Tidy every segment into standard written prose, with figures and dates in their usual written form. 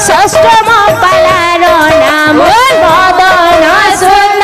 षष्ठम पालार नाम बदन सुंदर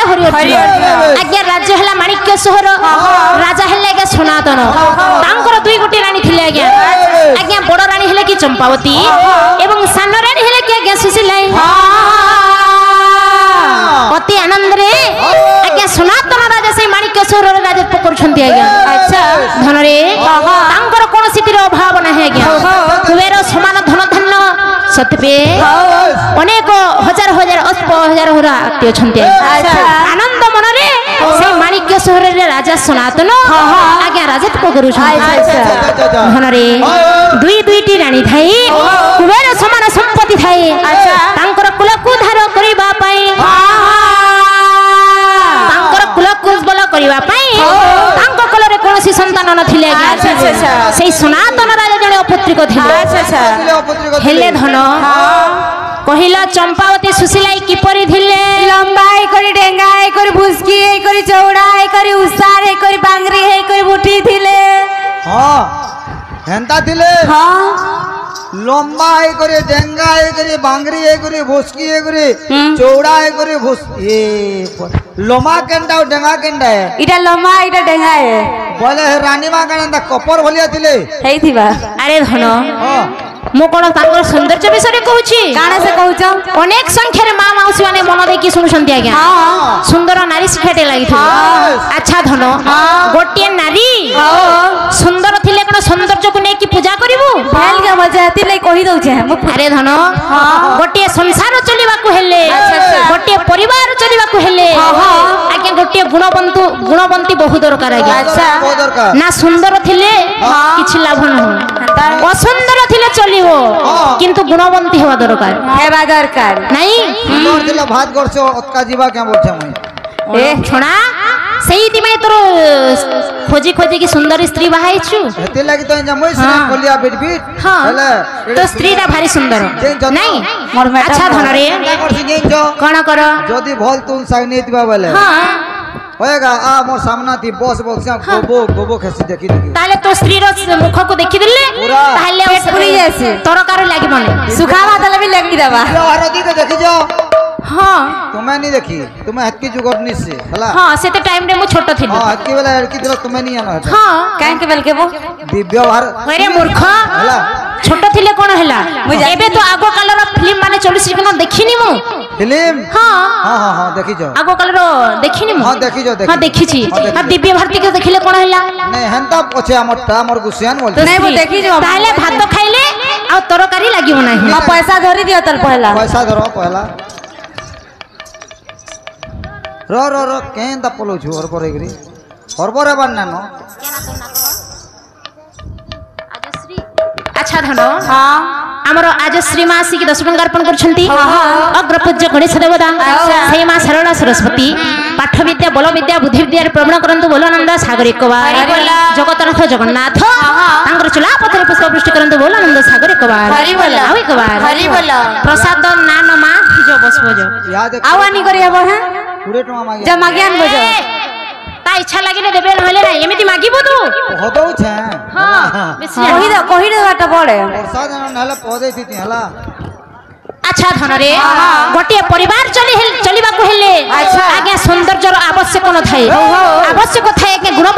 आज्ञा राज्य है माणिक्य सहर राजा है सनातन दुई गोटे राणी थे आज्ञा आज्ञा बड़ राणी है कि चंपावती एवं सान राणी है कि आज्ञा सुशीला अति आनंद रे आज्ञा सनातन राजा से माणिक्य सहर राजत्व कर କରୁଛନ୍ତି ଆଜ୍ଞା। ଆଚ୍ଛା ଧନରେ ତାଙ୍କର କୌଣସି ଅଭାବ ନାହିଁ ଆଜ୍ଞା। କୁବେର ସମାନ ଧନ ଧାନ୍ୟ ସତ୍ୱେ ଅନେକ ହଜାର ହଜାର ଅଳ୍ପ ହଜାର ଆତ୍ମୀୟ ଅଛନ୍ତି ଆନନ୍ଦ ମନରେ ସେଇ ମାଣିକ୍ୟ ସହରରେ ରାଜା ସନାତନ ଆଜ୍ଞା ରାଜତ୍ୱ କରୁଛନ୍ତି। ଧନରେ ଦୁଇଟି ରାଣୀ ଥାଇ କୁବେର ସମାନ ସମ୍ପତ୍ତି ଥାଏ ତାଙ୍କର କୁଳକୁ ଧାର କରିବା ପାଇଁ ତାଙ୍କର କୁଳକୁ ଉଜ୍ଜ୍ୱଳ କରିବା ପାଇଁ ତାଙ୍କ କୁଳରେ କୌଣସି ସନ୍ତାନ ନଥିଲେ ସେଇ ସନାତନ ରାଜା ଜଣେ ଅପୁତ୍ରିକ ଥିଲେ। ହେଲେ ଧନ କହିଲ ଚମ୍ପାବତୀ ସୁଶୀলাই କିପରି ଥିଲେ? ଲମ୍ବା ହେଇକରି ଡେଙ୍ଗା ହେଇକରି ଭୁସ୍କି ହେଇକରି ଚଉଡ଼ା ହେଇକରି ଉଷାର ହେଇକରି ବାଙ୍ଗରି ହେଇକରି ବୁଠି ଥିଲେ। ହଁ ହେନ୍ତା ଥିଲେ ଲମ୍ବା ହେଇକରି ଡେଙ୍ଗା ହେଇକରି ବାଙ୍ଗରି ହେଇକରି ଭୁସ୍କି ହେଇକରି ଚଉଡ଼ା ହେଇକରି ଲମ୍ବା କେନ୍ଟା ଆଉ ଡେଙ୍ଗା କେନ୍ଟା ଇଟା ଲମ୍ବା ଇଟା ଡେଙ୍ଗା ବୋଲେ ରାଣୀ ମା କେନ୍ତା କପର ଭଳିଆ ଥିଲେ ହେଇଥିବା। ଆରେ ଧନ ମୁଁ କଣ ତାଙ୍କର ସୌନ୍ଦର୍ଯ୍ୟ ବିଷୟରେ କହୁଛି? କାଣା ସେ କହୁଛ? ଅନେକ ସଂଖ୍ୟାରେ ମା ମାଉସୀ ମାନେ ମନ ଦେଇକି ଶୁଣୁଛନ୍ତି ଆଜ୍ଞା। ସୁନ୍ଦର ନାରୀ ଶିକ୍ଷାଟେ ଲାଗିଥିବ। ଆଚ୍ଛା ଧନ ଗୋଟିଏ ନାରୀ ସୁନ୍ଦର ଥିଲେ କଣ ସୌନ୍ଦର୍ଯ୍ୟକୁ ନେଇକି ପୂଜା କରିବୁ? କହି ଦଉଛେ। ଆରେ ଧନ ଗୋଟିଏ ସଂସାର ଚଳିବାକୁ ହେଲେ ଗୋଟିଏ ପରିବାର ଚଳିବାକୁ ହେଲେ ଆଜ୍ଞା ଗୋଟିଏ ଗୁଣବନ୍ତୀ ବହୁ ଦରକାର ଆଜ୍ଞା। ନା ସୁନ୍ଦର ଥିଲେ କିଛି ଲାଭ ନାହିଁ, ଅସୁନ୍ଦର ଥିଲେ ଚଳିବ କିନ୍ତୁ ଗୁଣବନ୍ତୀ ହେବା ଦରକାର ନାଇଁ। ଭାତ করছ অতকা ଯିবা কেন বলছে মই ଛଣା ସେଇଥିପାଇଁ ତୋର ଖୋଜି ଖୋଜିକି ସୁନ୍ଦରୀ ସ୍ତ୍ରୀ ବାହାଇଛୁ। ହେତେ ଲାଗି ତ ଜମଇ ସିନା କଲିଆ ବିଟ ବିଟ ହେଲେ ତ ସ୍ତ୍ରୀଟା ଭାରି ସୁନ୍ଦର ନାଇଁ। ଆଚ୍ଛା ଧନରେ କଣ କର যদি ভল তুন সাই নেতিবা বলে होएगा आ मोर सामना थी बॉस बक्सा गोबो खेसी देखी ताले तो स्त्री रो मुखको देखि दिले ताले पेट पुरी जासी तरकारी लागिबने सुखावा तले भी लगी देबा हरदी के देखि जाओ। हां तुम्हें नहीं देखी, तुम्हें हत्की जुगरनी से हला। हां सेते टाइम रे मु छोटो थिली। हां हत्की वाला लड़की दिलो तुम्हें नहीं आनो है। हां काहे के बेल के वो दिव्य भार अरे मूर्ख हला छोटो थिले कोन हला एबे तो आगो कलर फिल्म माने चलुसी कोन देखिनी मु फिल्म। हां हां हां हां देखि जाओ आगो कलर देखिनी मु। हां देखि जाओ हां देखि छी। हां दिव्य भारती के देखिले कोन हला नहीं हंता पछे हमर गुसियान बोल नहीं वो देखि जाओ ताले भात खाइले आ तरकारी लागिबो नाही। हां पैसा धरि दियो तल पहला पैसा धरो पहला रो रो रो केन ता पलो छु और गरी और बार नानो। अच्छा धन आमर आज श्री माँ आसिक 10 टंका अर्पण करछंती अग्रपूज्य गणेश देवता सेई माँ सरला सरस्वती पाठ विद्या बल विद्या बुद्धि विद्या प्रवण करंतु बोलानंद सागर एक बार जगतनाथ जगन्नाथ तांकर चला पथरे पुष्प वृष्टि करंतु बोलानंद सागर एक बार आउ एक बार प्रसाद नान माँ जो बस बजो आवानी करी हबो है 20 टका मागे जा मागियान बजो ता इच्छा लागिले देबे नहले ना एमिति मागिबो तू होदौ छे। हां बेसी कहि दे बाटा पड़े प्रसाद नहले पदे थी हला। अच्छा धनरे गोटे परिवार चलिबा को हेले आज्ञा सौंदर्यर आवश्यक न थाए आवश्यक थाए गुण